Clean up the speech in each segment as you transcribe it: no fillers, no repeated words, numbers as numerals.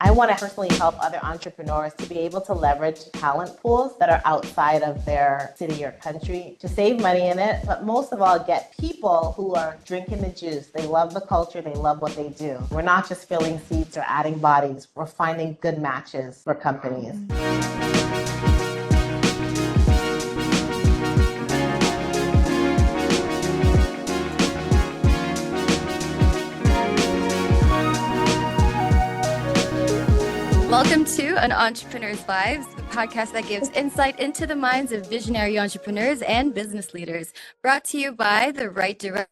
I want to personally help other entrepreneurs to be able to leverage talent pools that are outside of their city or country to save money in it, but most of all, get people who are drinking the juice. They love the culture, they love what they do. We're not just filling seats or adding bodies, we're finding good matches for companies. Welcome to An Entrepreneur's Lives, the podcast that gives insight into the minds of visionary entrepreneurs and business leaders. Brought to you by The Right Direct,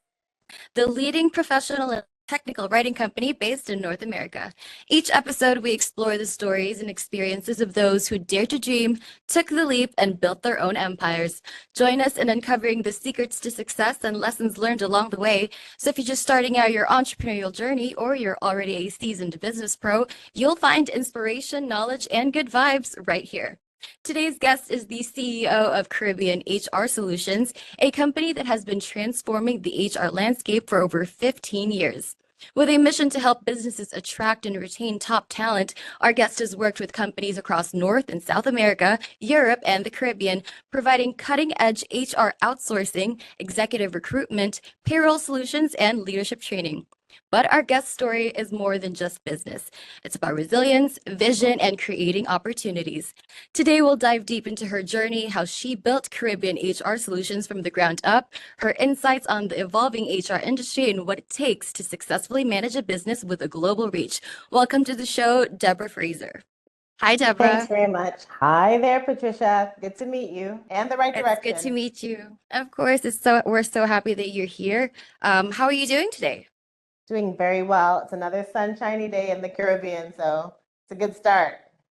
the leading professional and technical writing company based in North America. Each episode, we explore the stories and experiences of those who dared to dream, took the leap, and built their own empires. Join us in uncovering the secrets to success and lessons learned along the way. So if you're just starting out your entrepreneurial journey or you're already a seasoned business pro, you'll find inspiration, knowledge, and good vibes right here. Today's guest is the CEO of Caribbean HR Solutions, a company that has been transforming the HR landscape for over 15 years. With a mission to help businesses attract and retain top talent, our guest has worked with companies across North and South America, Europe, and the Caribbean, providing cutting-edge HR outsourcing, executive recruitment, payroll solutions, and leadership training. But our guest story is more than just business. It's about resilience, vision, and creating opportunities. Today, we'll dive deep into her journey, how she built Caribbean HR Solutions from the ground up, her insights on the evolving HR industry, and what it takes to successfully manage a business with a global reach. Welcome to the show, Debra Fraser. Hi, Debra. Thanks very much. Hi there, Patricia. Good to meet you. And the right It's direction. good to meet you. Of course, we're so happy that you're here. How are you doing today? Doing very well. It's another sunshiny day in the Caribbean, so it's a good start.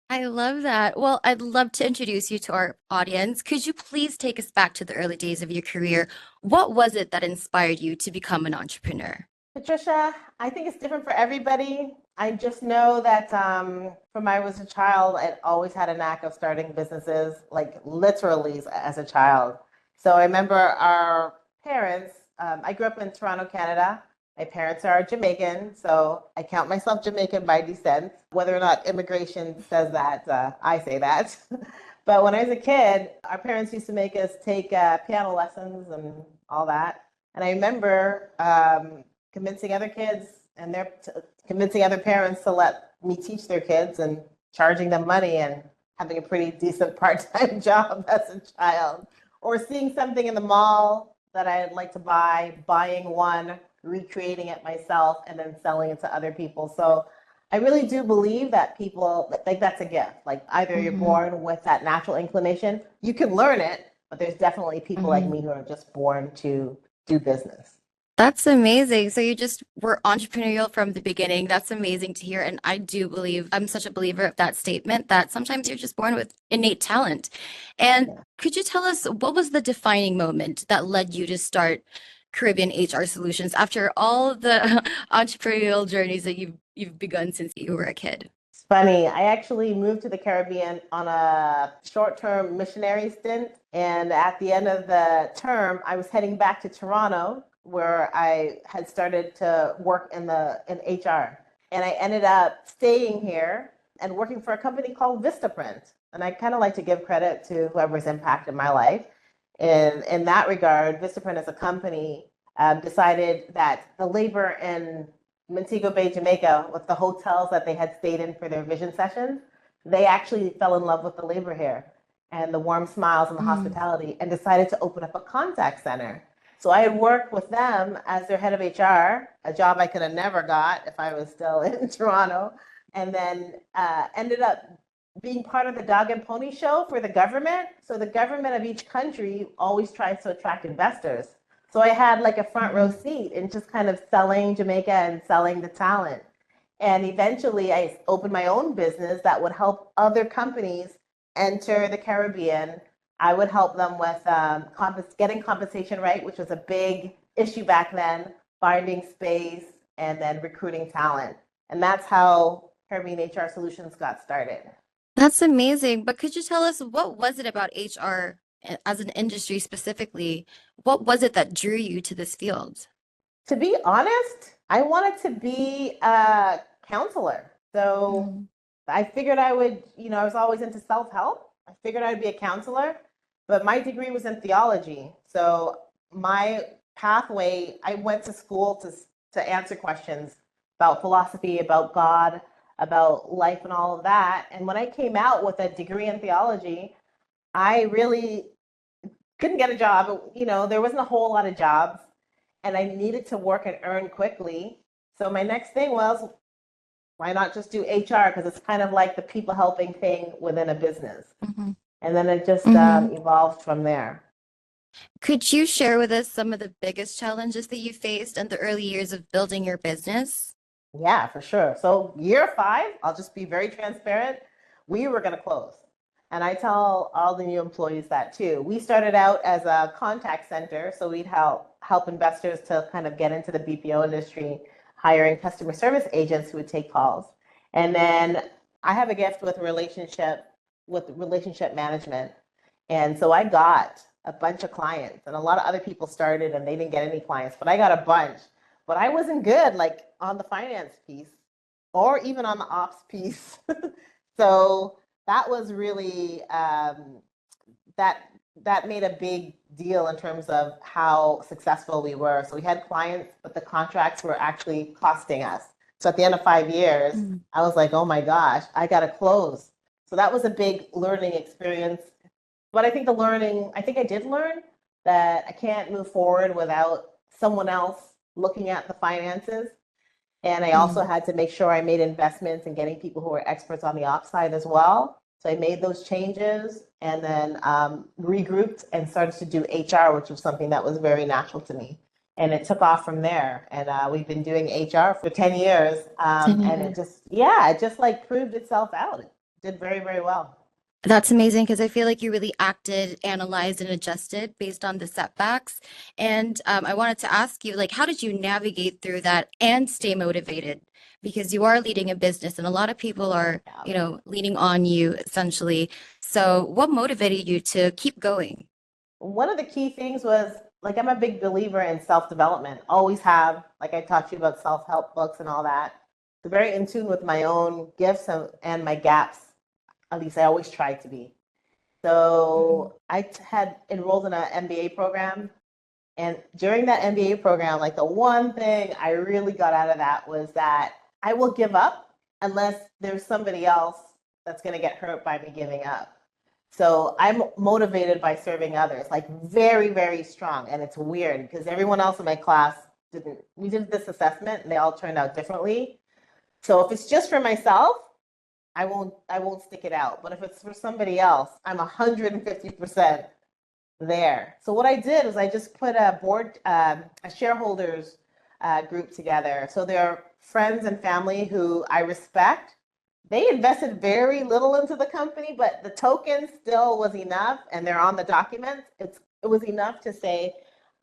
I love that. Well, I'd love to introduce you to our audience. Could you please take us back to the early days of your career? What was it that inspired you to become an entrepreneur? Patricia, I think it's different for everybody. I just know that from I was a child, I always had a knack of starting businesses, like literally as a child. So I remember our parents, I grew up in Toronto, Canada. My parents are Jamaican, so I count myself Jamaican by descent. Whether or not immigration says that, I say that. But when I was a kid, our parents used to make us take piano lessons and all that. And I remember convincing other kids and convincing other parents to let me teach their kids and charging them money and having a pretty decent part-time job as a child. Or seeing something in the mall that I'd like to buy, buying one, recreating it myself, and then selling it to other people. So I really do believe that people, like that's a gift. Like either you're born with that natural inclination, you can learn it, but there's definitely people like me who are just born to do business. That's amazing. So you just were entrepreneurial from the beginning. That's amazing to hear. And I do believe, I'm such a believer of that statement that sometimes you're just born with innate talent. And could you tell us what was the defining moment that led you to start Caribbean HR Solutions after all the entrepreneurial journeys that you've begun since you were a kid? It's funny. I actually moved to the Caribbean on a short-term missionary stint. And at the end of the term, I was heading back to Toronto, where I had started to work in HR. And I ended up staying here and working for a company called Vistaprint. And I kind of like to give credit to whoever's impacted my life. In that regard, Vistaprint as a company decided that the labor in Montego Bay, Jamaica, with the hotels that they had stayed in for their vision sessions, they actually fell in love with the labor here and the warm smiles and the hospitality and decided to open up a contact center. So I had worked with them as their head of HR, a job I could have never got if I was still in Toronto, and then ended up being part of the dog and pony show for the government. So the government of each country always tries to attract investors. So I had like a front row seat in just kind of selling Jamaica and selling the talent. And eventually I opened my own business that would help other companies enter the Caribbean. I would help them with getting compensation right, which was a big issue back then, finding space, and then recruiting talent. And that's how Caribbean HR Solutions got started. That's amazing. But could you tell us what was it about HR as an industry specifically? What was it that drew you to this field? To be honest, I wanted to be a counselor. So I figured I would, I was always into self-help. I figured I'd be a counselor, but my degree was in theology. So my pathway, I went to school to answer questions about philosophy, about God, about life and all of that. And when I came out with a degree in theology, I really couldn't get a job. There wasn't a whole lot of jobs, and I needed to work and earn quickly. So my next thing was, why not just do HR? Because it's kind of like the people helping thing within a business. Mhm. And then it just Mhm. evolved from there. Could you share with us some of the biggest challenges that you faced in the early years of building your business? Yeah, for sure. So year 5, I'll just be very transparent. We were going to close. And I tell all the new employees that too. We started out as a contact center, so we'd help investors to kind of get into the BPO industry, hiring customer service agents who would take calls. And then I have a gift with relationship management. And so I got a bunch of clients, and a lot of other people started and they didn't get any clients, but I got a bunch. But I wasn't good like on the finance piece or even on the ops piece. So that was really that that made a big deal in terms of how successful we were. So we had clients, but the contracts were actually costing us. So at the end of 5 years, Mm. I was like, oh my gosh, I got to close. So that was a big learning experience. But I think I did learn that I can't move forward without someone else looking at the finances. And I also Mm. had to make sure I made investments in getting people who are experts on the ops side as well. So I made those changes and then regrouped and started to do HR, which was something that was very natural to me. And it took off from there. And we've been doing HR for 10 years. 10 And years. it just like proved itself out. It did very, very well. That's amazing because I feel like you really acted, analyzed, and adjusted based on the setbacks. And I wanted to ask you, like, how did you navigate through that and stay motivated? Because you are leading a business and a lot of people are, Yeah. leaning on you essentially. So what motivated you to keep going? One of the key things was like I'm a big believer in self-development. Always have, like I talked to you about self-help books and all that. So very in tune with my own gifts and my gaps. At least I always try to be. Mhm. So I had enrolled in an MBA program. And during that MBA program, like the one thing I really got out of that was that I will give up unless there's somebody else that's going to get hurt by me giving up. So I'm motivated by serving others, like very, very strong. And it's weird because everyone else in my class we did this assessment and they all turned out differently. So if it's just for myself, I won't stick it out. But if it's for somebody else, I'm 150% there. So what I did was I just put a shareholders group together. So they're friends and family who I respect. They invested very little into the company, but the token still was enough, and they're on the documents. It was enough to say,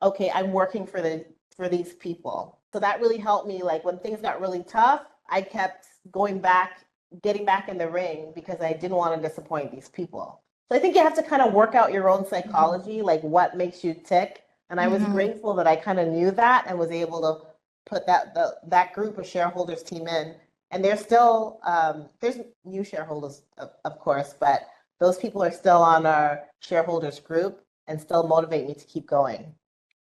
okay, I'm working for these people. So that really helped me. Like when things got really tough, I kept going back, getting back in the ring because I didn't want to disappoint these people. So I think you have to kind of work out your own Mhm. psychology, like what makes you tick. And I was Mhm. grateful that I kind of knew that and was able to put that group of shareholders team in. And there's new shareholders, of course, but those people are still on our shareholders group and still motivate me to keep going.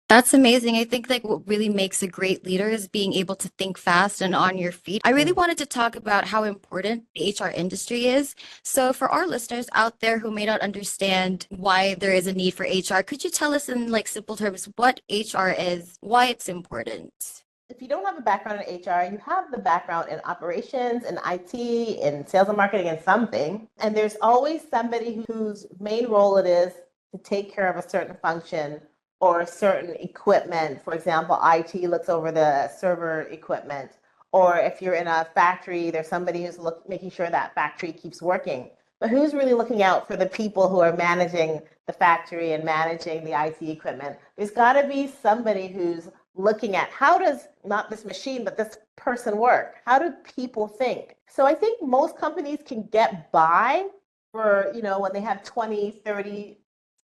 That's amazing. I think like what really makes a great leader is being able to think fast and on your feet. I really Mm. wanted to talk about how important the HR industry is. So for our listeners out there who may not understand why there is a need for HR, could you tell us in like simple terms what HR is, why it's important? If you don't have a background in HR, you have the background in operations, in IT, in sales and marketing, and something. And there's always somebody whose main role it is to take care of a certain function or a certain equipment. For example, IT looks over the server equipment. Or if you're in a factory, there's somebody who's making sure that factory keeps working. But who's really looking out for the people who are managing the factory and managing the IT equipment? There's got to be somebody who's looking at how does not this machine but this person work, how do people think. So I think most companies can get by for when they have 20, 30,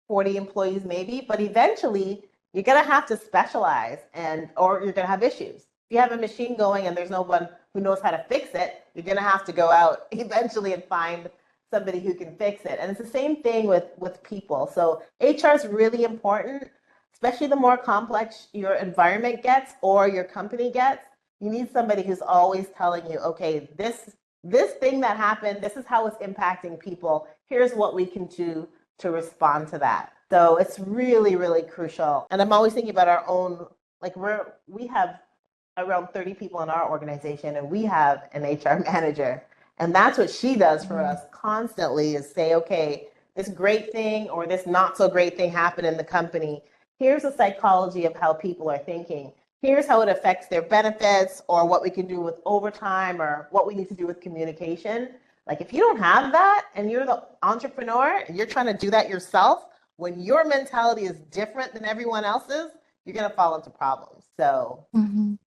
40 employees maybe, but eventually you're going to have to specialize and or you're going to have issues. If you have a machine going and there's no one who knows how to fix it, you're going to have to go out eventually and find somebody who can fix it. And it's the same thing with people. So HR is really important, especially the more complex your environment gets or your company gets. You need somebody who's always telling you, okay, this thing that happened, this is how it's impacting people. Here's what we can do to respond to that. So it's really, really crucial. And I'm always thinking about our own, like we have around 30 people in our organization, and we have an HR manager. And that's what she does for us constantly, is say, okay, this great thing or this not so great thing happened in the company. Here's the psychology of how people are thinking. Here's how it affects their benefits, or what we can do with overtime, or what we need to do with communication. Like, if you don't have that and you're the entrepreneur and you're trying to do that yourself, when your mentality is different than everyone else's, you're going to fall into problems. So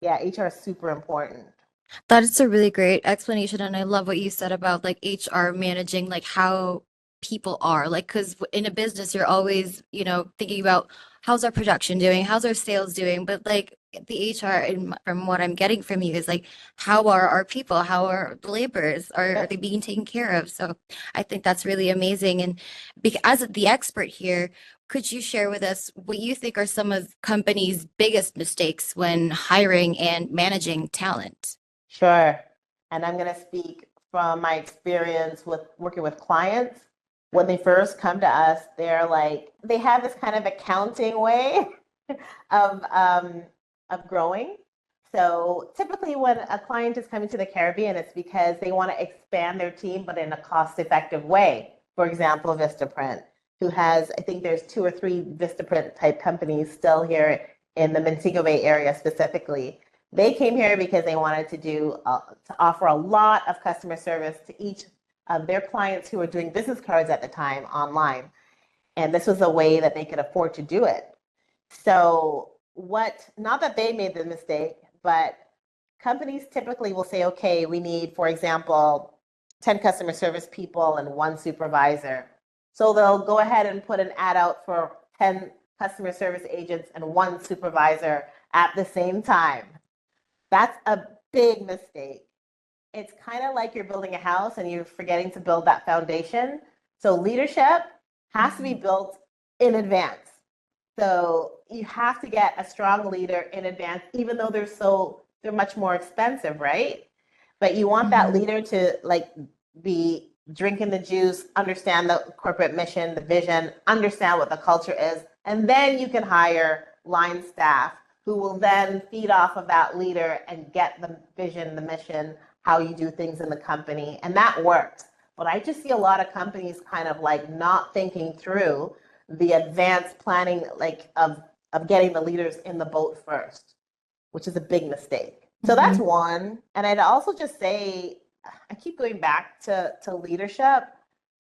yeah, HR is super important. That is a really great explanation, and I love what you said about like HR managing like how people are. Like, because in a business, you're always, thinking about how's our production doing, how's our sales doing, but like the HR, from what I'm getting from you, is like how are our people, how are the laborers, are they being taken care of? So I think that's really amazing. And as the expert here, could you share with us what you think are some of companies' biggest mistakes when hiring and managing talent? Sure. And I'm going to speak from my experience with working with clients. When they first come to us, they're like, they have this kind of accounting way of growing. So typically when a client is coming to the Caribbean, it's because they want to expand their team, but in a cost-effective way. For example, Vistaprint, who has, I think there's 2 or 3 Vistaprint type companies still here in the Montego Bay area specifically. They came here because they wanted to offer a lot of customer service to each of their clients who were doing business cards at the time online. And this was a way that they could afford to do it. So not that they made the mistake, but companies typically will say, okay, we need, for example, 10 customer service people and 1 supervisor. So they'll go ahead and put an ad out for 10 customer service agents and 1 supervisor at the same time. That's a big mistake. It's kind of like you're building a house and you're forgetting to build that foundation. So leadership has to be built in advance. So you have to get a strong leader in advance, even though they're much more expensive, right? But you want that leader to like be drinking the juice, understand the corporate mission, the vision, understand what the culture is, and then you can hire line staff who will then feed off of that leader and get the vision, the mission, how you do things in the company. And that works. But I just see a lot of companies kind of like not thinking through the advanced planning, like of getting the leaders in the boat first, which is a big mistake. So that's one. And I'd also just say, I keep going back to leadership,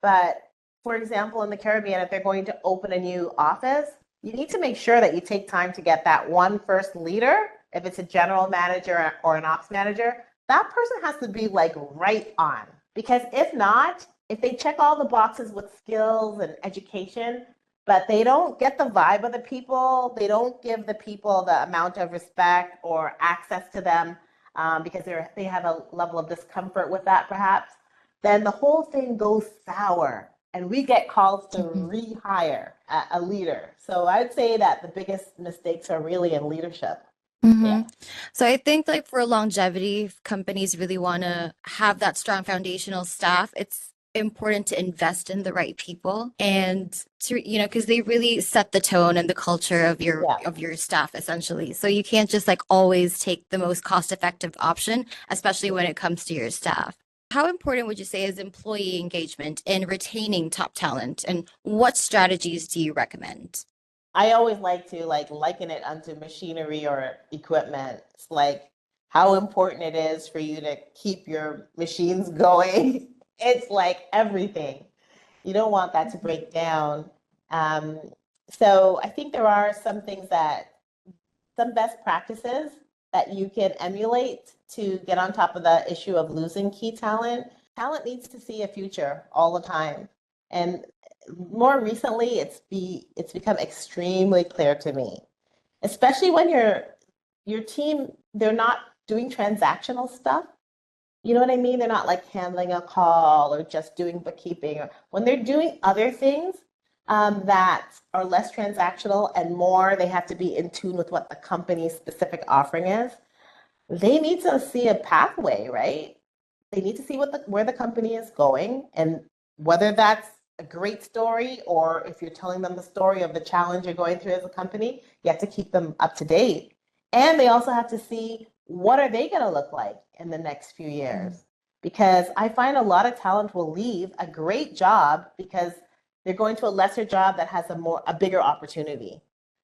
but for example, in the Caribbean, if they're going to open a new office, you need to make sure that you take time to get that one first leader. If it's a general manager or an ops manager, that person has to be like right on. Because if not, if they check all the boxes with skills and education, but they don't get the vibe of the people, they don't give the people the amount of respect or access to them because they have a level of discomfort with that perhaps, then the whole thing goes sour. And we get calls to rehire a leader. So I'd say that the biggest mistakes are really in leadership. Yeah. So I think like for longevity, if companies really want to have that strong foundational staff, it's important to invest in the right people and to, because they really set the tone and the culture of your staff essentially. So you can't just like always take the most cost-effective option, especially when it comes to your staff. How important would you say is employee engagement in retaining top talent, and what strategies do you recommend? I always like to liken it unto machinery or equipment. It's like how important it is for you to keep your machines going. It's like everything. You don't want that to break down. Um, so I think there are some best practices that you can emulate to get on top of the issue of losing key talent. Talent needs to see a future all the time. And more recently, it's become extremely clear to me, especially when your team, they're not doing transactional stuff. You know what I mean? They're not like handling a call or just doing bookkeeping. Or when they're doing other things that are less transactional and more, they have to be in tune with what the company's specific offering is. They need to see a pathway, right? They need to see where the company is going, and whether that's a great story or if you're telling them the story of the challenge you're going through as a company, you have to keep them up to date. And they also have to see what are they going to look like in the next few years. Because I find a lot of talent will leave a great job because they're going to a lesser job that has a bigger opportunity.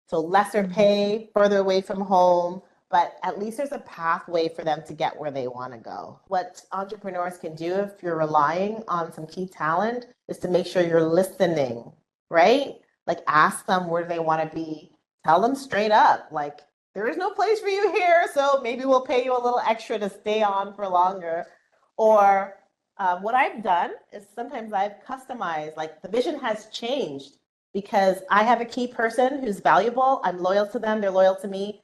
So lesser pay, further away from home, but at least there's a pathway for them to get where they want to go. What entrepreneurs can do if you're relying on some key talent is to make sure you're listening, right? Like ask them where they want to be. Tell them straight up, like, there is no place for you here, so maybe we'll pay you a little extra to stay on for longer. Or what I've done is sometimes I've customized, like the vision has changed because I have a key person who's valuable. I'm loyal to them, they're loyal to me.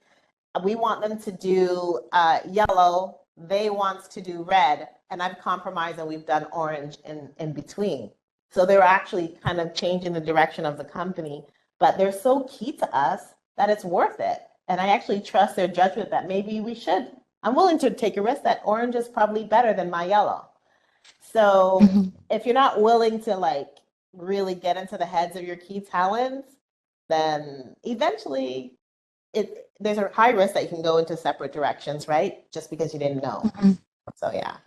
We want them to do yellow, they want to do red, and I've compromised and we've done orange in between. So they're actually kind of changing the direction of the company, but they're so key to us that it's worth it. And I actually trust their judgment that maybe we should. I'm willing to take a risk that orange is probably better than my yellow. So if you're not willing to like really get into the heads of your key talents, then eventually there's a high risk that you can go into separate directions, right? Just because you didn't know. So yeah.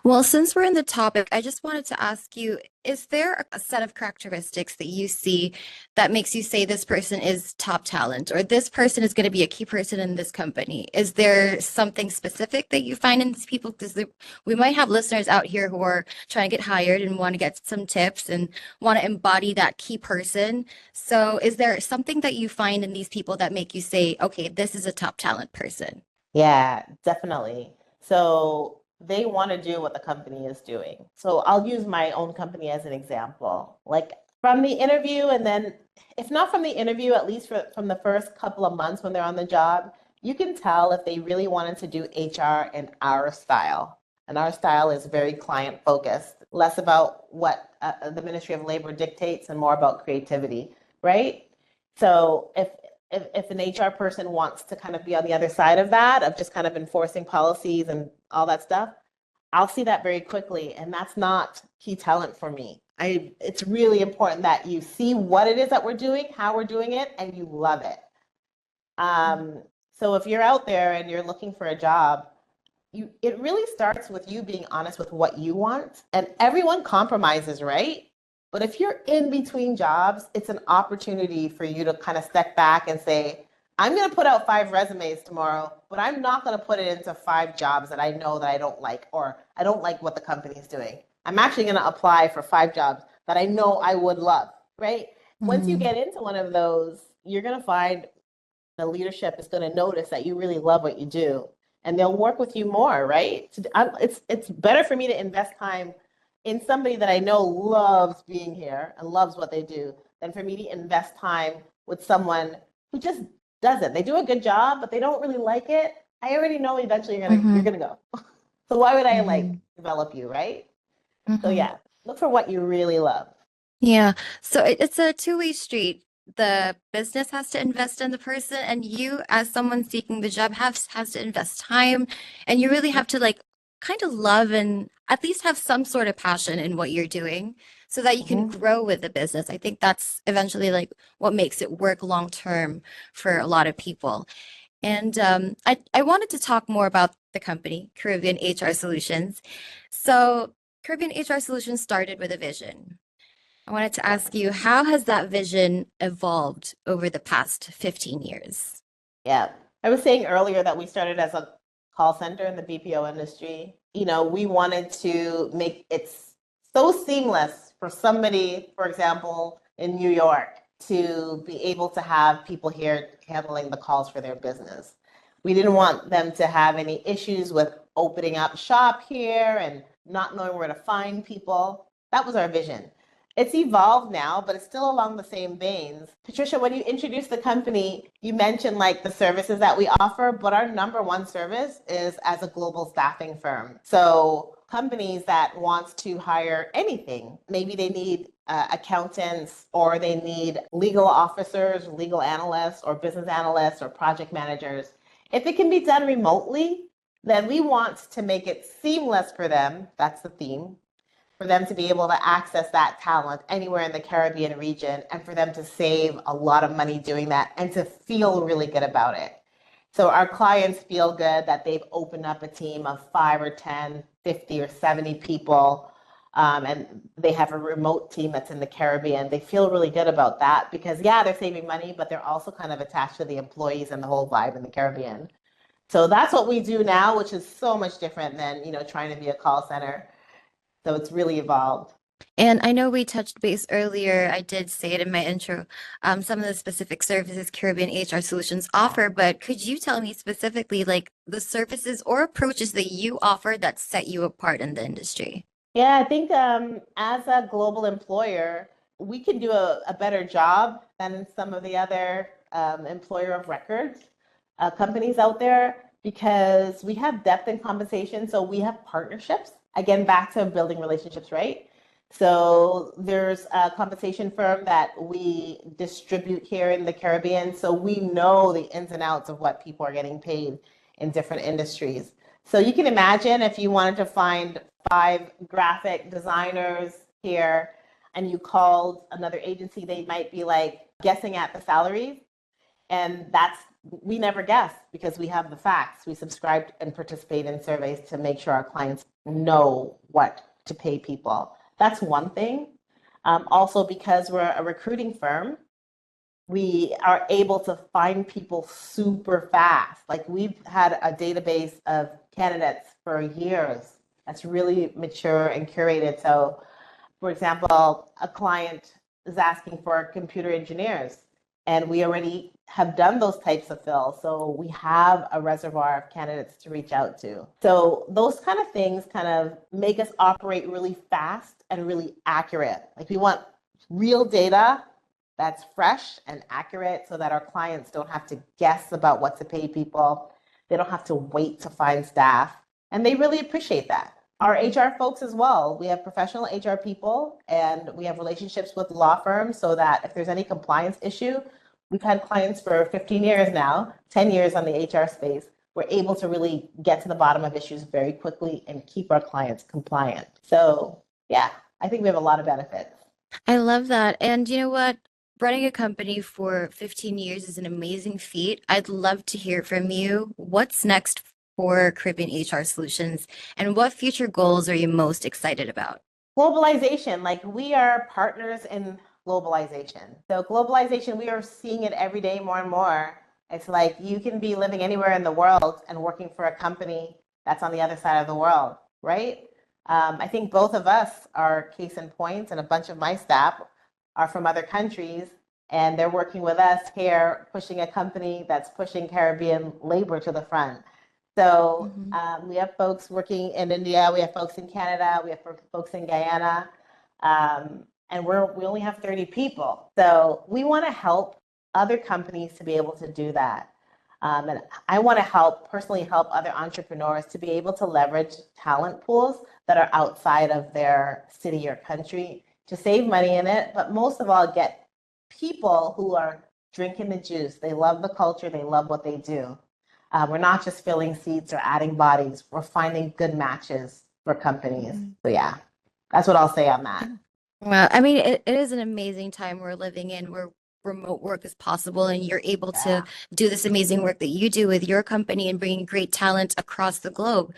Well, since we're in the topic, I just wanted to ask you, is there a set of characteristics that you see that makes you say this person is top talent or this person is going to be a key person in this company? Is there something specific that you find in these people? Because we might have listeners out here who are trying to get hired and want to get some tips and want to embody that key person. So is there something that you find in these people that make you say, okay, this is a top talent person? Yeah, definitely. So they want to do what the company is doing. So I'll use my own company as an example. Like from the interview, and then if not from the interview, at least from the first couple of months when they're on the job, you can tell if they really wanted to do HR in our style. And our style is very client focused, less about what the Ministry of Labor dictates and more about creativity, right? So if an HR person wants to kind of be on the other side of that, of just kind of enforcing policies and all that stuff, I'll see that very quickly. And that's not key talent for me. It's really important that you see what it is that we're doing, how we're doing it, and you love it. So if you're out there and you're looking for a job, it really starts with you being honest with what you want. And everyone compromises, right? But if you're in between jobs, it's an opportunity for you to kind of step back and say, I'm going to put out 5 resumes tomorrow, but I'm not going to put it into 5 jobs that I know that I don't like, or I don't like what the company is doing. I'm actually going to apply for 5 jobs that I know I would love, right? Once you get into one of those, you're going to find the leadership is going to notice that you really love what you do, and they'll work with you more, right? It's better for me to invest time in somebody that I know loves being here and loves what they do than for me to invest time with someone who just doesn't. They do a good job, but they don't really like it. I already know eventually you're gonna go. So why would I like develop you, right? So yeah, look for what you really love. Yeah. So it's a two-way street. The business has to invest in the person, and you, as someone seeking the job, has to invest time, and you really have to like kind of love and at least have some sort of passion in what you're doing so that you can grow with the business. I think that's eventually like what makes it work long term for a lot of people. And I wanted to talk more about the company, Caribbean HR Solutions. So Caribbean HR Solutions started with a vision. I wanted to ask you, how has that vision evolved over the past 15 years? Yeah. I was saying earlier that we started as a call center in the BPO industry. You know, we wanted to make it so seamless for somebody, for example, in New York, to be able to have people here handling the calls for their business. We didn't want them to have any issues with opening up shop here and not knowing where to find people. That was our vision. It's evolved now, but it's still along the same veins. Patricia, when you introduced the company, you mentioned like the services that we offer, but our number one service is as a global staffing firm. So companies that wants to hire anything. Maybe they need accountants, or they need legal officers, legal analysts, or business analysts, or project managers. If it can be done remotely, then we want to make it seamless for them. That's the theme, for them to be able to access that talent anywhere in the Caribbean region, and for them to save a lot of money doing that and to feel really good about it. So our clients feel good that they've opened up a team of 5 or 10, 50 or 70 people, and they have a remote team that's in the Caribbean. They feel really good about that because, yeah, they're saving money, but they're also kind of attached to the employees and the whole vibe in the Caribbean. So that's what we do now, which is so much different than, trying to be a call center. So it's really evolved. And I know we touched base earlier. I did say it in my intro, some of the specific services Caribbean HR Solutions offer, but could you tell me specifically like the services or approaches that you offer that set you apart in the industry? Yeah, I think as a global employer, we can do a better job than some of the other employer of records companies out there because we have depth in compensation. So we have partnerships. Again, back to building relationships, right? So there's a compensation firm that we distribute here in the Caribbean. So we know the ins and outs of what people are getting paid in different industries. So you can imagine if you wanted to find 5 graphic designers here and you called another agency, they might be like guessing at the salaries. And we never guess because we have the facts. We subscribe and participate in surveys to make sure our clients know what to pay people. That's one thing. Also, because we're a recruiting firm, we are able to find people super fast. Like we've had a database of candidates for years that's really mature and curated. So, for example, a client is asking for computer engineers, and we already have done those types of fills. So we have a reservoir of candidates to reach out to. So those kind of things kind of make us operate really fast and really accurate. Like we want real data that's fresh and accurate so that our clients don't have to guess about what to pay people. They don't have to wait to find staff. And they really appreciate that. Our HR folks as well. We have professional HR people and we have relationships with law firms so that if there's any compliance issue, we've had clients for 15 years now, 10 years on the HR space. We're able to really get to the bottom of issues very quickly and keep our clients compliant. So yeah, I think we have a lot of benefits. I love that. And you know what? Running a company for 15 years is an amazing feat. I'd love to hear from you. What's next for Caribbean HR Solutions, and what future goals are you most excited about? Globalization, like we are partners in globalization. So globalization, we are seeing it every day more and more. It's like you can be living anywhere in the world and working for a company that's on the other side of the world, right? I think both of us are case in point, and a bunch of my staff are from other countries, and they're working with us here, pushing a company that's pushing Caribbean labor to the front. So we have folks working in India, we have folks in Canada, we have folks in Guyana, and we only have 30 people. So we want to help other companies to be able to do that. And I want to personally help other entrepreneurs to be able to leverage talent pools that are outside of their city or country to save money in it, but most of all, get people who are drinking the juice. They love the culture, they love what they do. We're not just filling seats or adding bodies, we're finding good matches for companies. So yeah, that's what I'll say on that. Well, I mean, it is an amazing time we're living in where remote work is possible and you're able to do this amazing work that you do with your company and bringing great talent across the globe.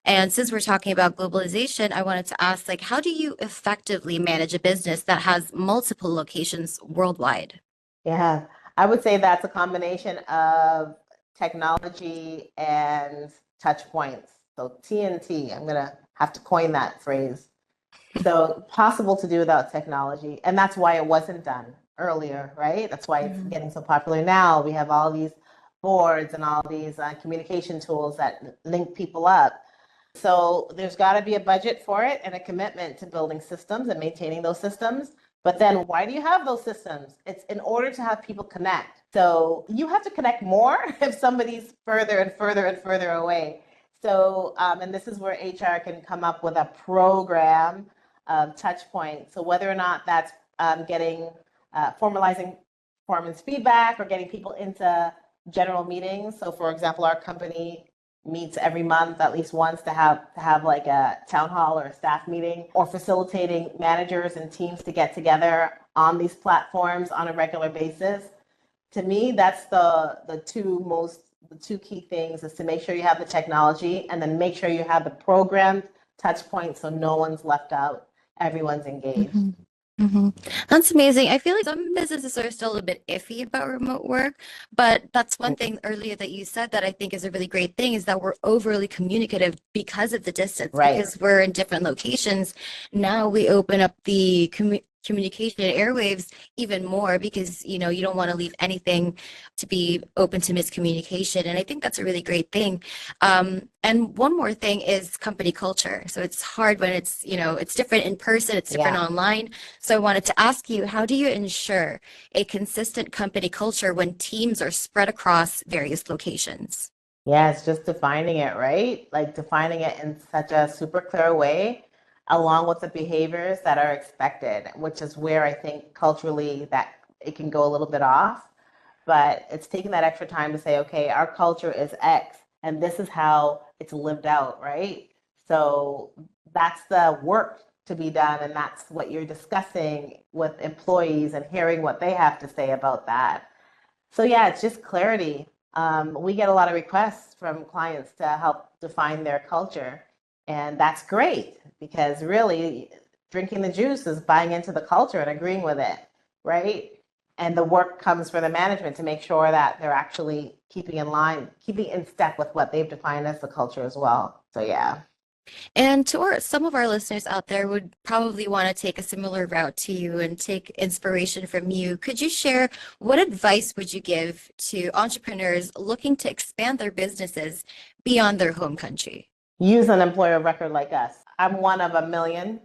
And since we're talking about globalization, I wanted to ask, like, how do you effectively manage a business that has multiple locations worldwide? Yeah, I would say that's a combination of technology and touch points. So TNT, I'm gonna have to coin that phrase. So possible to do without technology. And that's why it wasn't done earlier, right? That's why it's getting so popular now. We have all these boards and all these communication tools that link people up. So there's got to be a budget for it and a commitment to building systems and maintaining those systems. But then why do you have those systems? It's in order to have people connect. So you have to connect more if somebody's further and further and further away. So, and this is where HR can come up with a program of touch points. So whether or not that's getting formalizing performance feedback or getting people into general meetings. So for example, our company meets every month at least once to have like a town hall or a staff meeting, or facilitating managers and teams to get together on these platforms on a regular basis. To me, that's the two key things is to make sure you have the technology and then make sure you have the programmed touch points so no one's left out, everyone's engaged. Mhm. Mhm. That's amazing. I feel like some businesses are still a bit iffy about remote work, but that's one thing earlier that you said that I think is a really great thing is that we're overly communicative because of the distance, Right. because we're in different locations. Now we open up the communication airwaves even more because you know you don't want to leave anything to be open to miscommunication, and I think that's a really great thing. And one more thing is company culture. So it's hard when it's, you know, it's different in person, it's different Yeah. online. So I wanted to ask you, how do you ensure a consistent company culture when teams are spread across various locations? Yeah, it's just defining it, right? Like defining it in such a super clear way, along with the behaviors that are expected, which is where I think culturally that it can go a little bit off. But it's taking that extra time to say, okay, our culture is X, and this is how it's lived out, right? So that's the work to be done, and that's what you're discussing with employees and hearing what they have to say about that. So yeah, it's just clarity. We get a lot of requests from clients to help define their culture, and that's great because really drinking the juice is buying into the culture and agreeing with it, right? And the work comes for the management to make sure that they're actually keeping in line, keeping in step with what they've defined as the culture as well. So yeah. And to some of our listeners out there would probably want to take a similar route to you and take inspiration from you. Could you share what advice would you give to entrepreneurs looking to expand their businesses beyond their home country? Use an employer of record like us. I'm one of a million,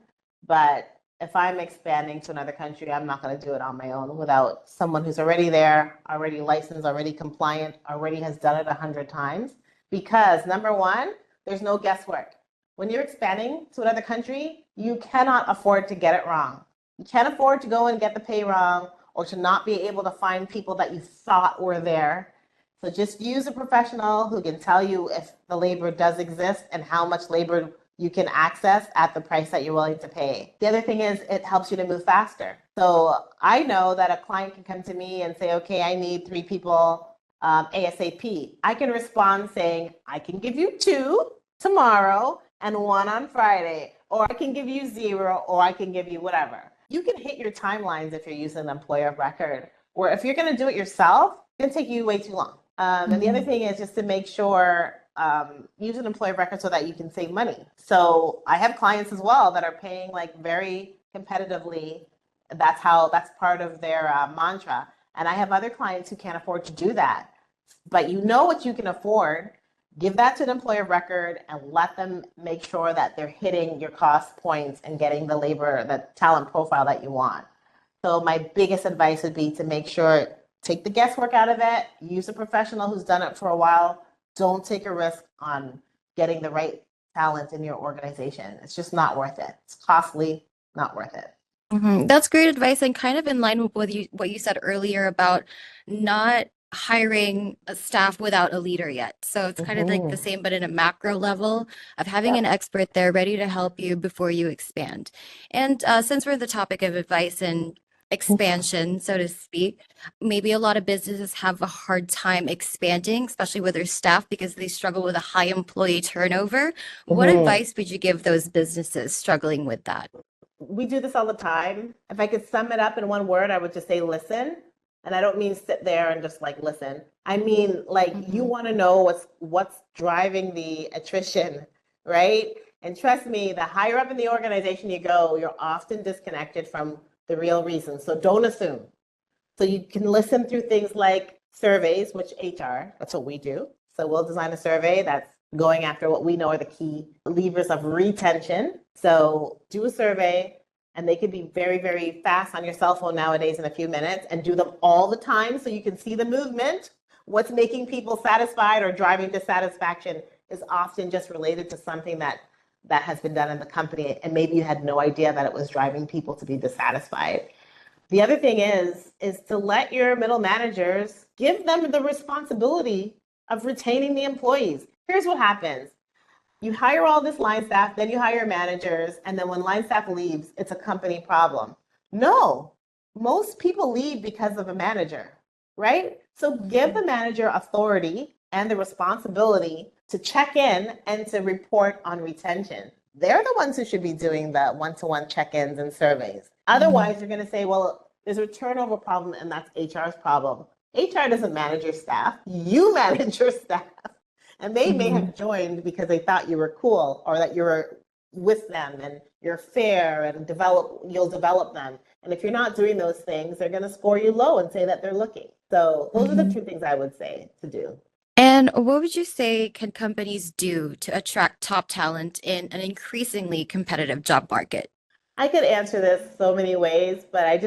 but if I'm expanding to another country, I'm not going to do it on my own without someone who's already there, already licensed, already compliant, already has done it 100 times. Because number one, there's no guesswork. When you're expanding to another country, you cannot afford to get it wrong. You can't afford to go and get the pay wrong or to not be able to find people that you thought were there. So just use a professional who can tell you if the labor does exist and how much labor you can access at the price that you're willing to pay. The other thing is it helps you to move faster. So I know that a client can come to me and say, okay, I need 3 people ASAP. I can respond saying, I can give you 2 tomorrow and 1 on Friday, or I can give you 0, or I can give you whatever. You can hit your timelines if you're using an employer of record, or if you're going to do it yourself, it's going to take you way too long. And the other thing is just to make sure use an employer of record so that you can save money. So I have clients as well that are paying like very competitively. That's part of their mantra. And I have other clients who can't afford to do that. But you know what you can afford. Give that to an employer of record and let them make sure that they're hitting your cost points and getting the labor, the talent profile that you want. So my biggest advice would be to make sure, take the guesswork out of it, use a professional who's done it for a while. Don't take a risk on getting the right talent in your organization. It's just not worth it. It's costly, not worth it. That's great advice and kind of in line with what you said earlier about not hiring a staff without a leader yet. So it's kind of like the same, but in a macro level of having an Yep. expert there ready to help you before you expand. And since we're the topic of advice and expansion, so to speak, maybe a lot of businesses have a hard time expanding, especially with their staff because they struggle with a high employee turnover. What Mhm. advice would you give those businesses struggling with that? We do this all the time. If I could sum it up in one word, I would just say listen. And I don't mean sit there and just like listen. I mean like you want to know what's driving the attrition, right? And trust me, the higher up in the organization you go, you're often disconnected from the real reason. So don't assume. So you can listen through things like surveys, which HR, that's what we do. So we'll design a survey that's going after what we know are the key levers of retention. So do a survey, and they can be very, very fast on your cell phone nowadays in a few minutes, and do them all the time so you can see the movement, what's making people satisfied or driving dissatisfaction is often just related to something that has been done in the company, and maybe you had no idea that it was driving people to be dissatisfied. The other thing is to let your middle managers, give them the responsibility of retaining the employees. Here's what happens. You hire all this line staff, then you hire managers, and then when line staff leaves, it's a company problem. No, most people leave because of a manager, right? So give the manager authority and the responsibility to check in and to report on retention. They're the ones who should be doing the one-to-one check-ins and surveys. Otherwise, you're going to say, well, there's a turnover problem and that's HR's problem. HR doesn't manage your staff. You manage your staff. And they may have joined because they thought you were cool or that you were with them and you're fair and you'll develop them. And if you're not doing those things, they're going to score you low and say that they're looking. So those are the two things I would say to do. And what would you say can companies do to attract top talent in an increasingly competitive job market? I could answer this so many ways, but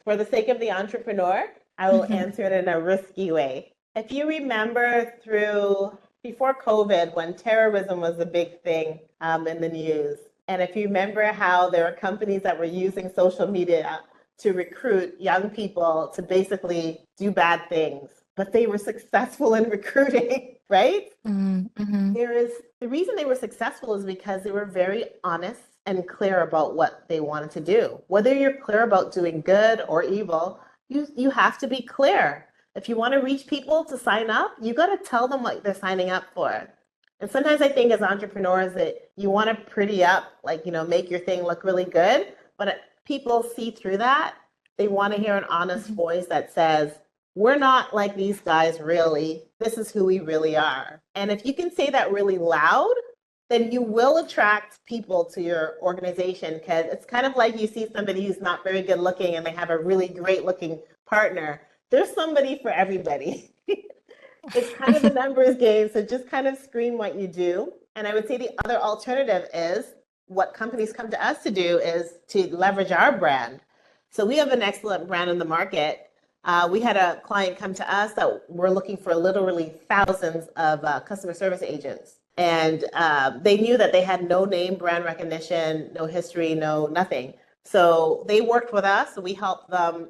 for the sake of the entrepreneur, I will answer it in a risky way. If you remember before COVID, when terrorism was a big thing in the news, and if you remember how there were companies that were using social media to recruit young people to basically do bad things, but they were successful in recruiting, right? The reason they were successful is because they were very honest and clear about what they wanted to do. Whether you're clear about doing good or evil, you have to be clear. If you want to reach people to sign up, you got to tell them what they're signing up for. And sometimes I think as entrepreneurs that you want to pretty up, make your thing look really good, but people see through that. They want to hear an honest voice that says, we're not like these guys really. This is who we really are. And if you can say that really loud, then you will attract people to your organization, because it's kind of like you see somebody who's not very good looking and they have a really great looking partner. There's somebody for everybody. It's kind of a numbers game, so just kind of scream what you do. And I would say the other alternative is what companies come to us to do is to leverage our brand. So we have an excellent brand in the market. We had a client come to us that we're looking for literally thousands of customer service agents. And they knew that they had no name brand recognition, no history, no nothing. So they worked with us. We helped them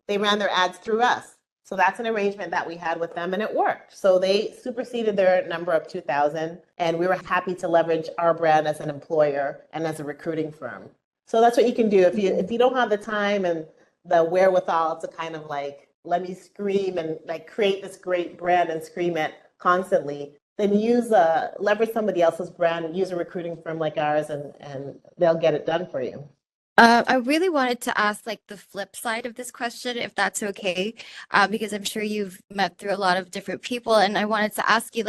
they ran their ads through us. So that's an arrangement that we had with them, and it worked. So they superseded their number of 2,000, and we were happy to leverage our brand as an employer and as a recruiting firm. So that's what you can do if you don't have the time and the wherewithal to kind of let me scream and create this great brand and scream it constantly. Then leverage somebody else's brand, use a recruiting firm like ours, and they'll get it done for you. I really wanted to ask the flip side of this question, if that's okay, because I'm sure you've met through a lot of different people, and I wanted to ask you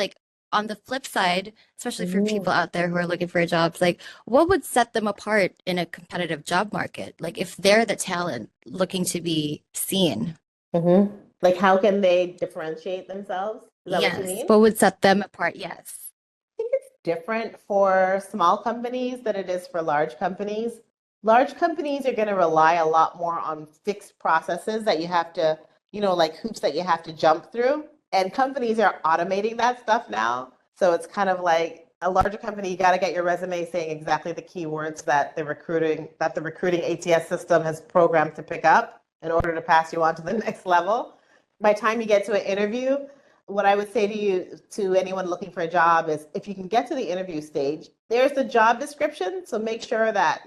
on the flip side, especially for people out there who are looking for jobs, what would set them apart in a competitive job market? If they're the talent looking to be seen. How can they differentiate themselves? Is that what you mean? What would set them apart? Yes. I think it's different for small companies than it is for large companies. Large companies are going to rely a lot more on fixed processes that you have to, hoops that you have to jump through. And companies are automating that stuff now. So it's kind of like a larger company, you got to get your resume saying exactly the keywords that the recruiting ATS system has programmed to pick up in order to pass you on to the next level. By the time you get to an interview, what I would say to anyone looking for a job is, if you can get to the interview stage, there's the job description. So make sure that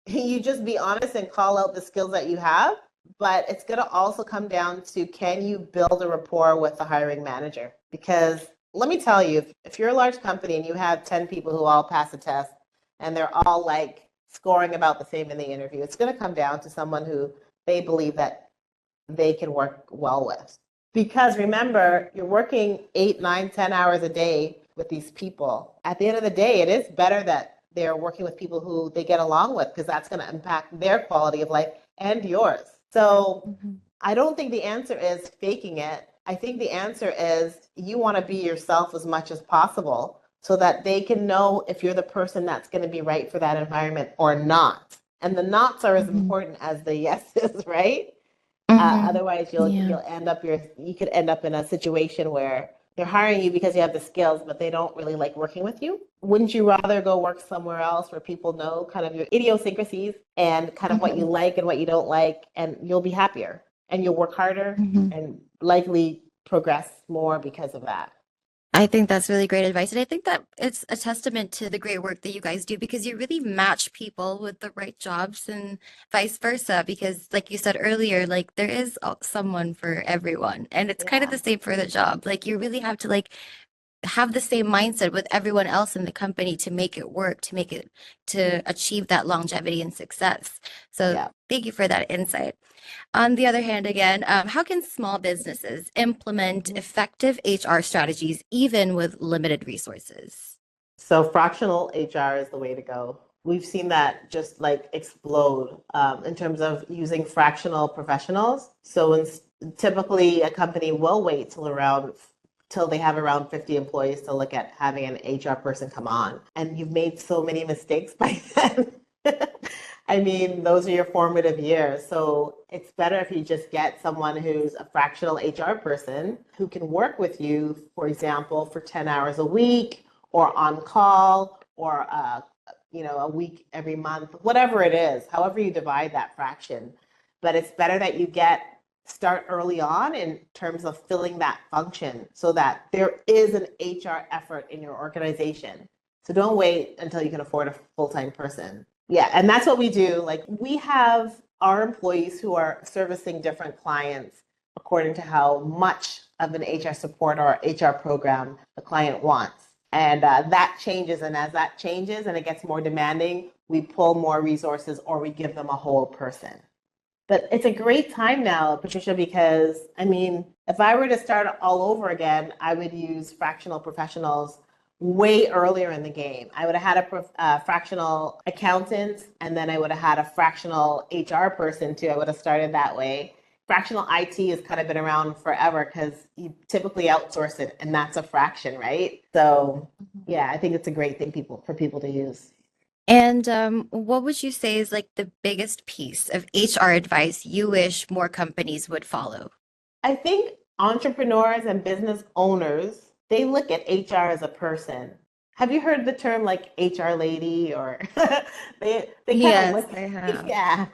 you just be honest and call out the skills that you have. But it's going to also come down to, can you build a rapport with the hiring manager? Because let me tell you, if you're a large company and you have 10 people who all pass a test and they're all scoring about the same in the interview, it's going to come down to someone who they believe that they can work well with. Because remember, you're working 8, 9, 10 hours a day with these people. At the end of the day, it is better that they're working with people who they get along with, because that's going to impact their quality of life and yours. So I don't think the answer is faking it. I think the answer is you want to be yourself as much as possible so that they can know if you're the person that's going to be right for that environment or not. And the nots are as important as the yeses, right? Otherwise, you could end up in a situation where They're hiring you because you have the skills, but they don't really like working with you. Wouldn't you rather go work somewhere else where people know kind of your idiosyncrasies and kind of what you Mhm. like and what you don't like, and you'll be happier and you'll work harder Mhm. and likely progress more because of that. I think that's really great advice. And I think that it's a testament to the great work that you guys do because you really match people with the right jobs and vice versa. Because, like you said earlier, like there is someone for everyone. And it's kind of Yeah. the same for the job. Like you really have to like have the same mindset with everyone else in the company to make it work, to make it to achieve that longevity and success. So Yeah. thank you for that insight. On the other hand, again, how can small businesses implement Mhm. effective HR strategies even with limited resources? So fractional HR is the way to go. We've seen that just like explode in terms of using fractional professionals. So typically a company will wait till they have around 50 employees to look at having an HR person come on. And you've made so many mistakes by then. I mean, those are your formative years. So it's better if you just get someone who's a fractional HR person who can work with you, for example, for 10 hours a week or on call or a week every month, whatever it is, however you divide that fraction. But it's better that you start early on in terms of filling that function so that there is an HR effort in your organization. So don't wait until you can afford a full-time person. Yeah, and that's what we do. Like we have our employees who are servicing different clients according to how much of an HR support or HR program the client wants. And that changes. And as that changes and it gets more demanding, we pull more resources or we give them a whole person. But it's a great time now, Patricia, because I mean, if I were to start all over again, I would use fractional professionals way earlier in the game. I would have had a fractional accountant, and then I would have had a fractional HR person too. I would have started that way. Fractional IT has kind of been around forever because you typically outsource it, and that's a fraction, right? So, yeah, I think it's a great thing for people to use. And what would you say is like the biggest piece of HR advice you wish more companies would follow? I think entrepreneurs and business owners, they look at HR as a person. Have you heard the term like HR lady or they kind of Yes, look I have. yeah.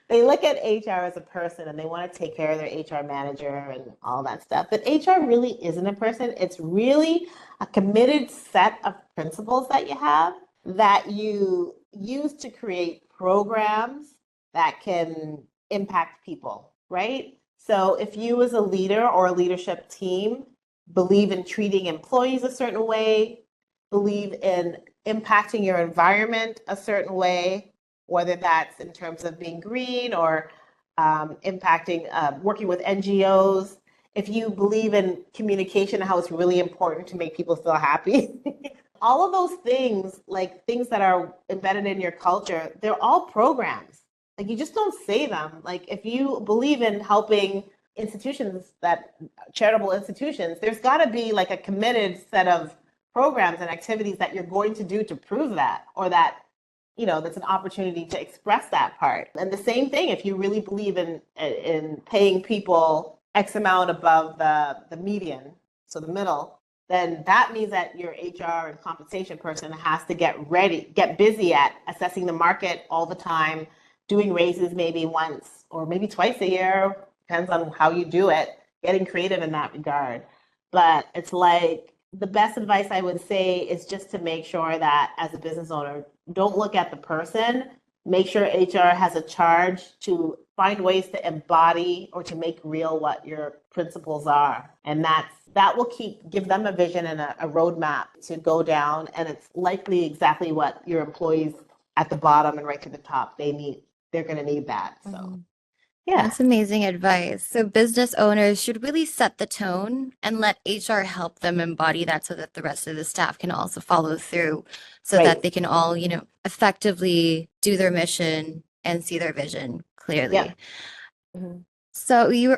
They look at HR as a person and they want to take care of their HR manager and all that stuff. But HR really isn't a person. It's really a committed set of principles that you have that you use to create programs that can impact people, right? So if you as a leader or a leadership team believe in treating employees a certain way, believe in impacting your environment a certain way, whether that's in terms of being green or impacting, working with NGOs, if you believe in communication, how it's really important to make people feel happy, all of those things, like things that are embedded in your culture, they're all programs. Like you just don't say them. Like if you believe in helping institutions that charitable institutions, there's got to be like a committed set of programs and activities that you're going to do to prove that or that that's an opportunity to express that part. And the same thing if you really believe in paying people X amount above the median, so the middle, then that means that your HR and compensation person has to get busy at assessing the market all the time, doing raises maybe once or maybe twice a year, depends on how you do it, getting creative in that regard. But it's like the best advice I would say is just to make sure that as a business owner, don't look at the person. Make sure HR has a charge to find ways to embody or to make real what your principles are. And that will give them a vision and a roadmap to go down. And it's likely exactly what your employees at the bottom and right to the top they need. They're going to need that. So Mhm. yeah, That's amazing advice. So business owners should really set the tone and let HR help them embody that so that the rest of the staff can also follow through so that right. they can all, effectively do their mission and see their vision Yep. clearly. Mhm. So you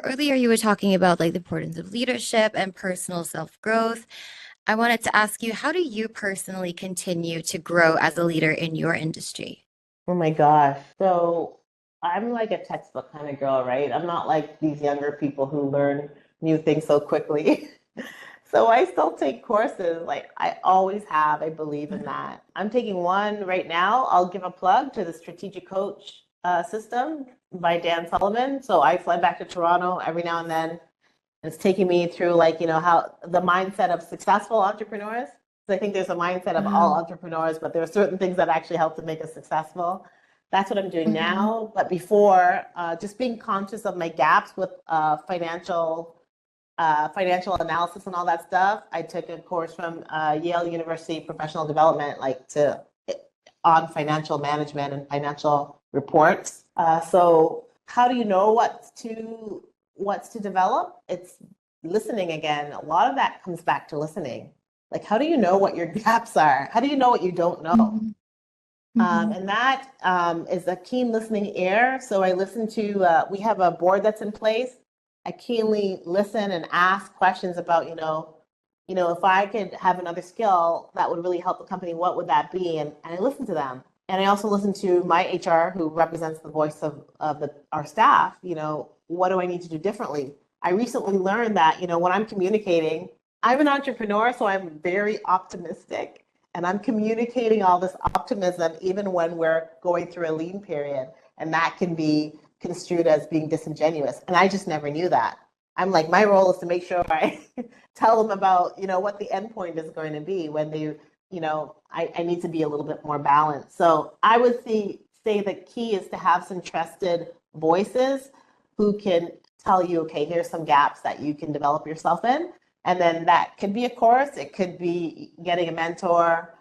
were talking about like the importance of leadership and personal self-growth. I wanted to ask you, how do you personally continue to grow as a leader in your industry? Oh my gosh. So I'm like a textbook kind of girl, right? I'm not like these younger people who learn new things so quickly. So I still take courses. Like I always have. I believe in that. I'm taking one right now. I'll give a plug to the Strategic Coach system by Dan Sullivan. So I fly back to Toronto every now and then. It's taking me through like, how the mindset of successful entrepreneurs. So I think there's a mindset of all entrepreneurs, but there are certain things that actually help to make us successful. That's what I'm doing now. But before, just being conscious of my gaps with financial analysis and all that stuff. I took a course from Yale University Professional Development, on financial management and financial reports. So how do you know what's to develop? It's listening again. A lot of that comes back to listening. Like, how do you know what your gaps are? How do you know what you don't know? And that is a keen listening ear. So I listen to, we have a board that's in place. I keenly listen and ask questions about, if I could have another skill that would really help the company, what would that be? And I listen to them. And I also listen to my HR, who represents the voice of our staff. What do I need to do differently? I recently learned that, when I'm communicating, I'm an entrepreneur, so I'm very optimistic. And I'm communicating all this optimism even when we're going through a lean period. And that can be construed as being disingenuous. And I just never knew that. I'm like, my role is to make sure I tell them about, what the end point is going to be when they, I need to be a little bit more balanced. So I would say the key is to have some trusted voices who can tell you, okay, here's some gaps that you can develop yourself in. And then that could be a course, it could be getting a mentor,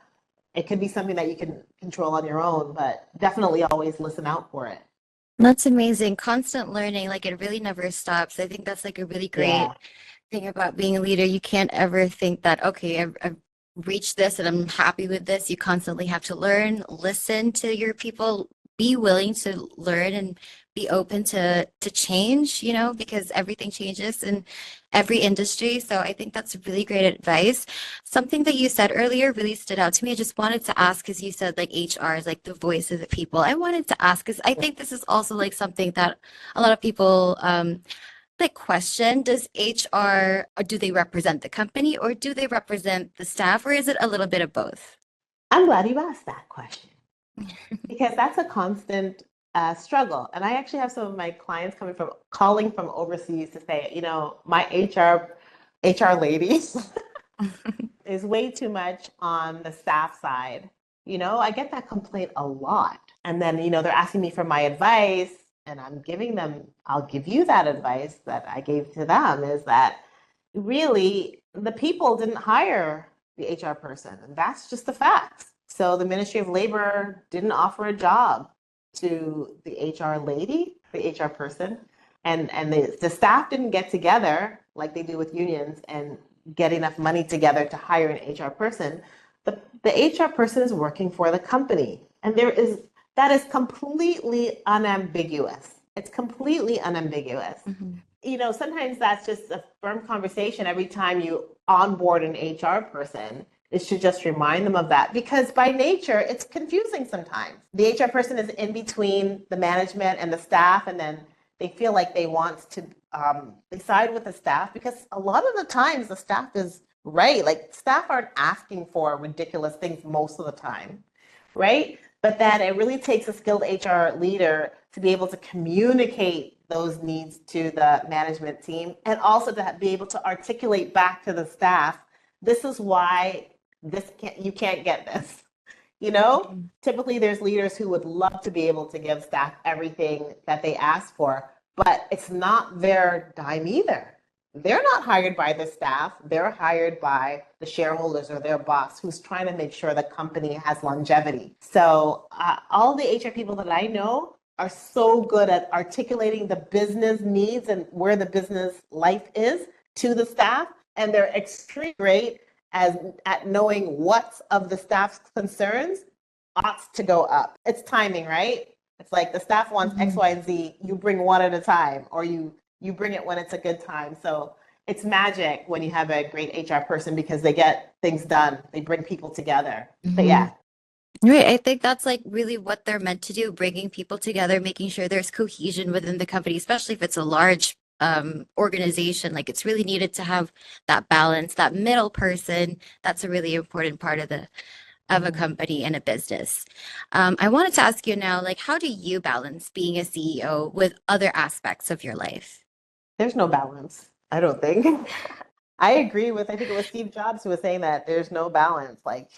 it could be something that you can control on your own, but definitely always listen out for it. That's amazing. Constant learning, like it really never stops. I think that's like a really great thing about being a leader. You can't ever think that, okay, I've reached this and I'm happy with this. You constantly have to learn, listen to your people, be willing to learn and be open to change, because everything changes in every industry. So I think that's really great advice. Something that you said earlier really stood out to me. I just wanted to ask, because you said like HR is like the voice of the people. I wanted to ask, because I think this is also like something that a lot of people like question. Does HR, or do they represent the company, or do they represent the staff, or is it a little bit of both? I'm glad you asked that question because that's a constant struggle. And I actually have some of my clients calling from overseas to say, my HR lady is way too much on the staff side. I get that complaint a lot. And then, they're asking me for my advice and I'll give you that advice that I gave to them, is that really the people didn't hire the HR person. And that's just the facts. So the Ministry of Labor didn't offer a job to the HR lady, the HR person, and the staff didn't get together like they do with unions and get enough money together to hire an HR person. The HR person is working for the company, and that is completely unambiguous. It's completely unambiguous. Sometimes that's just a firm conversation every time you onboard an HR person, is to just remind them of that, because by nature, it's confusing sometimes. The HR person is in between the management and the staff, and then they feel like they want to they side with the staff, because a lot of the times the staff is right. Like, staff aren't asking for ridiculous things most of the time, right? But then it really takes a skilled HR leader to be able to communicate those needs to the management team, and also to be able to articulate back to the staff, this is why you can't get this. Typically there's leaders who would love to be able to give staff everything that they ask for, but it's not their dime either. They're not hired by the staff. They're hired by the shareholders or their boss, who's trying to make sure the company has longevity. So all the HR people that I know are so good at articulating the business needs and where the business life is to the staff. And they're extremely great at knowing what's of the staff's concerns ought to go up. It's timing, right? It's like the staff wants X, Y, and Z. You bring one at a time, or you bring it when it's a good time. So it's magic when you have a great HR person, because they get things done. They bring people together. But yeah. Right. I think that's like really what they're meant to do, bringing people together, making sure there's cohesion within the company, especially if it's a large organization. Like it's really needed to have that balance, that middle person. That's a really important part of a Mhm. company and a business. I wanted to ask you now, like, how do you balance being a CEO with other aspects of your life? There's no balance, I don't think. I agree with, I think it was Steve Jobs who was saying that there's no balance. Like,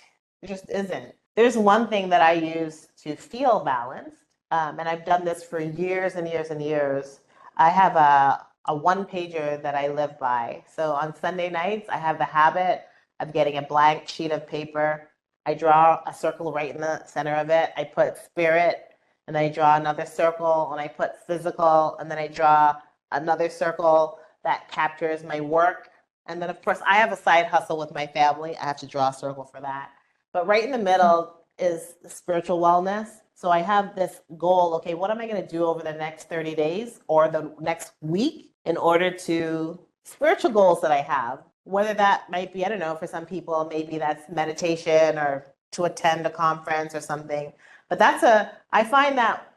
there just isn't. There's one thing that I use to feel balanced, and I've done this for years and years and years. I have a one pager that I live by. So on Sunday nights, I have the habit of getting a blank sheet of paper. I draw a circle right in the center of it. I put spirit, and then I draw another circle, and I put physical, and then I draw another circle that captures my work. And then, of course, I have a side hustle with my family. I have to draw a circle for that. But right in the middle is spiritual wellness. So I have this goal, okay, what am I going to do over the next 30 days or the next week in order to spiritual goals that I have? Whether that might be, I don't know, for some people, maybe that's meditation or to attend a conference or something. But I find that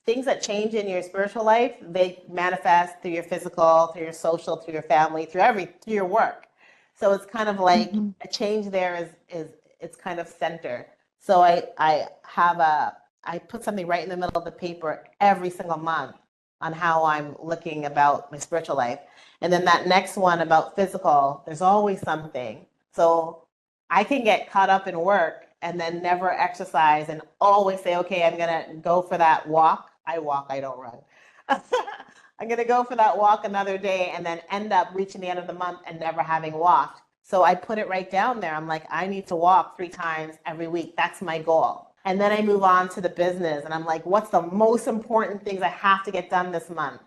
things that change in your spiritual life, they manifest through your physical, through your social, through your family, through your work. So it's kind of like Mhm. a change there is it's kind of center. So I put something right in the middle of the paper every single month on how I'm looking about my spiritual life. And then that next one about physical, there's always something. So I can get caught up in work and then never exercise and always say, okay, I'm going to go for that walk. I walk, I don't run. I'm going to go for that walk another day and then end up reaching the end of the month and never having walked. So I put it right down there. I'm like, I need to walk 3 times every week. That's my goal. And then I move on to the business and I'm like, what's the most important things I have to get done this month?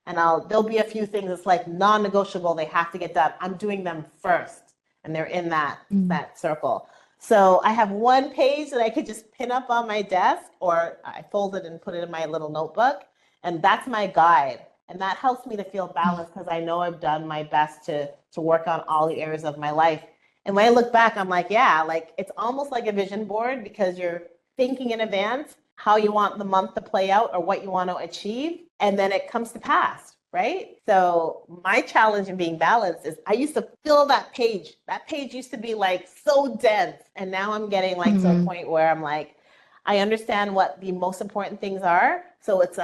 And there'll be a few things that's like non-negotiable. They have to get done. I'm doing them first. And they're in Mm. that circle. So I have one page that I could just pin up on my desk or I fold it and put it in my little notebook. And that's my guide. And that helps me to feel balanced because I know I've done my best to work on all the areas of my life. And when I look back, I'm like, yeah, like it's almost like a vision board because you're thinking in advance how you want the month to play out or what you want to achieve. And then it comes to pass, right? So my challenge in being balanced is I used to fill that page. That page used to be like so dense. And now I'm getting like to a Mhm. point where I'm like, I understand what the most important things are. So there's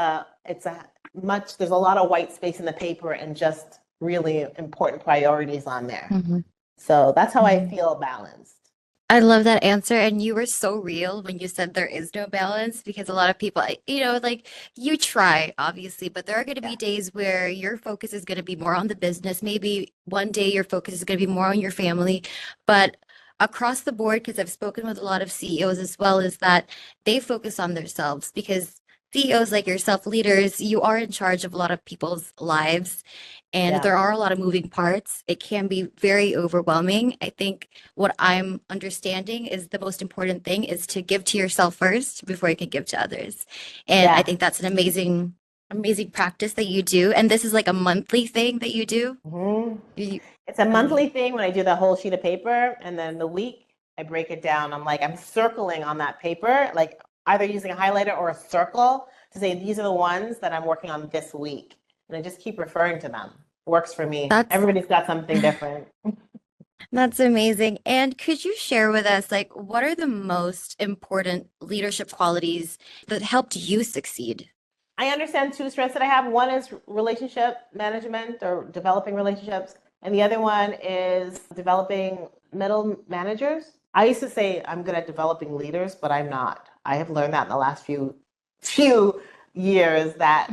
a lot of white space in the paper and just really important priorities on there. Mhm. So that's how I Mhm. feel balanced. I love that answer. And you were so real when you said there is no balance because a lot of people, like you try, obviously, but there are going to be Yeah. days where your focus is going to be more on the business. Maybe one day your focus is going to be more on your family. But across the board, because I've spoken with a lot of CEOs as well, is that they focus on themselves because CEOs like yourself, leaders, you are in charge of a lot of people's lives. And Yeah. there are a lot of moving parts. It can be very overwhelming. I think what I'm understanding is the most important thing is to give to yourself first before you can give to others. And I Yeah. think that's an amazing practice that you do. And this is like a monthly thing that you do. Mhm. You, It's a uh, monthly thing when I do the whole sheet of paper, and then the week I break it down. I'm circling on that paper, like either using a highlighter or a circle to say these are the ones that I'm working on this week. And I just keep referring to them. Works for me. that's Everybody's got something different. that's amazing. And could you share with us like what are the most important leadership qualities that helped you succeed? I understand two strengths that I have. One is relationship management or developing relationships, and the other one is developing middle managers. I used to say I'm good at developing leaders, but I'm not. I have learned that in the last few years that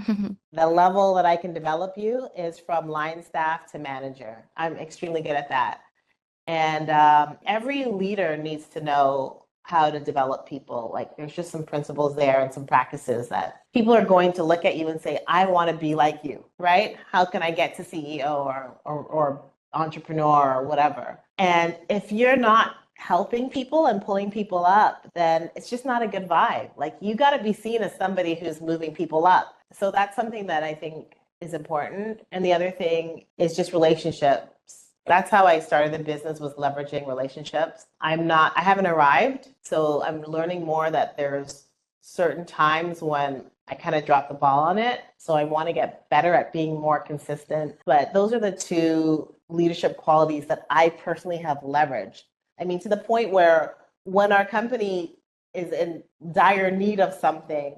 the level that I can develop you is from line staff to manager. I'm extremely good at that. And every leader needs to know how to develop people. Like there's just some principles there and some practices that people are going to look at you and say, I want to be like you, right? How can I get to CEO or entrepreneur or whatever? And if you're not helping people and pulling people up, then it's just not a good vibe. Like you got to be seen as somebody who's moving people up. So that's something that I think is important. And the other thing is just relationships. That's how I started the business, was leveraging relationships. I haven't arrived. So I'm learning more that there's certain times when I kind of dropped the ball on it. So I want to get better at being more consistent. But those are the two leadership qualities that I personally have leveraged. I mean, to the point where when our company is in dire need of something,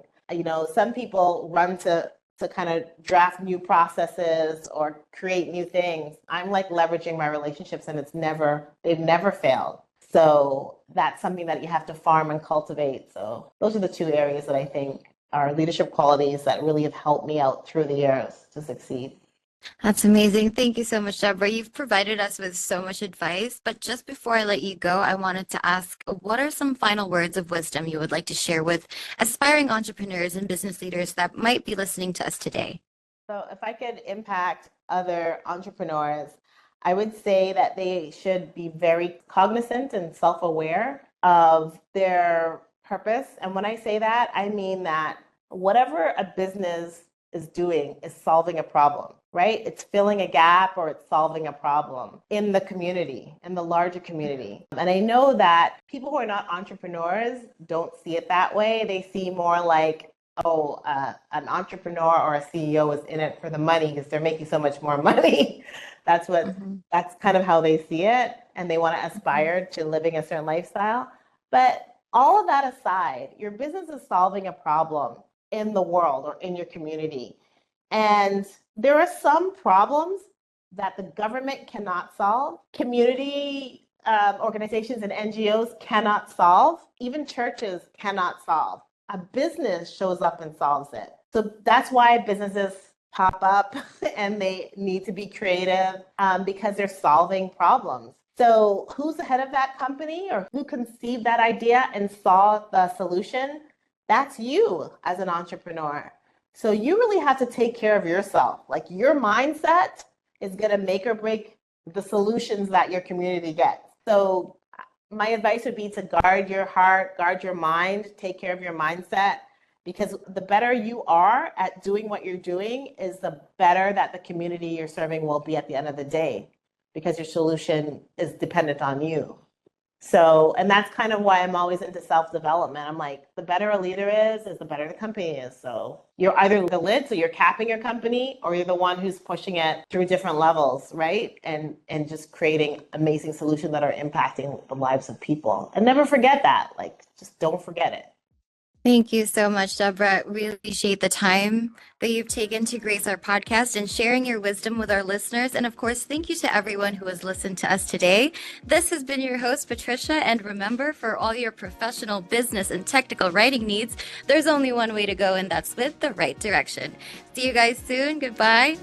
some people run to kind of draft new processes or create new things. I'm like leveraging my relationships, and they've never failed. So that's something that you have to farm and cultivate. So those are the two areas that I think are leadership qualities that really have helped me out through the years to succeed. That's amazing. Thank you so much, Deborah. You've provided us with so much advice. But just before I let you go, I wanted to ask, what are some final words of wisdom you would like to share with aspiring entrepreneurs and business leaders that might be listening to us today? So if I could impact other entrepreneurs, I would say that they should be very cognizant and self-aware of their purpose. And when I say that, I mean that whatever a business is doing is solving a problem, right? It's filling a gap or it's solving a problem in the community, in the larger community. And I know that people who are not entrepreneurs don't see it that way. They see more like, an entrepreneur or a CEO is in it for the money because they're making so much more money. That's kind of how they see it, and they want to aspire to living a certain lifestyle. But all of that aside, your business is solving a problem in the world or in your community. And there are some problems that the government cannot solve, community organizations and NGOs cannot solve, even churches cannot solve. A business shows up and solves it. So that's why businesses pop up and they need to be creative because they're solving problems. So who's the head of that company or who conceived that idea and saw the solution? That's you as an entrepreneur. So you really have to take care of yourself. Like your mindset is going to make or break the solutions that your community gets. So my advice would be to guard your heart, guard your mind, take care of your mindset, because the better you are at doing what you're doing is the better that the community you're serving will be at the end of the day, because your solution is dependent on you. So, and that's kind of why I'm always into self-development. I'm like, the better a leader is the better the company is. So you're either the lid, so you're capping your company, or you're the one who's pushing it through different levels, right? And just creating amazing solutions that are impacting the lives of people. And never forget that. Like, just don't forget it. Thank you so much, Deborah. Really appreciate the time that you've taken to grace our podcast and sharing your wisdom with our listeners. And of course, thank you to everyone who has listened to us today. This has been your host, Patricia. And remember, for all your professional, business, and technical writing needs, there's only one way to go, and that's with the right direction. See you guys soon. Goodbye.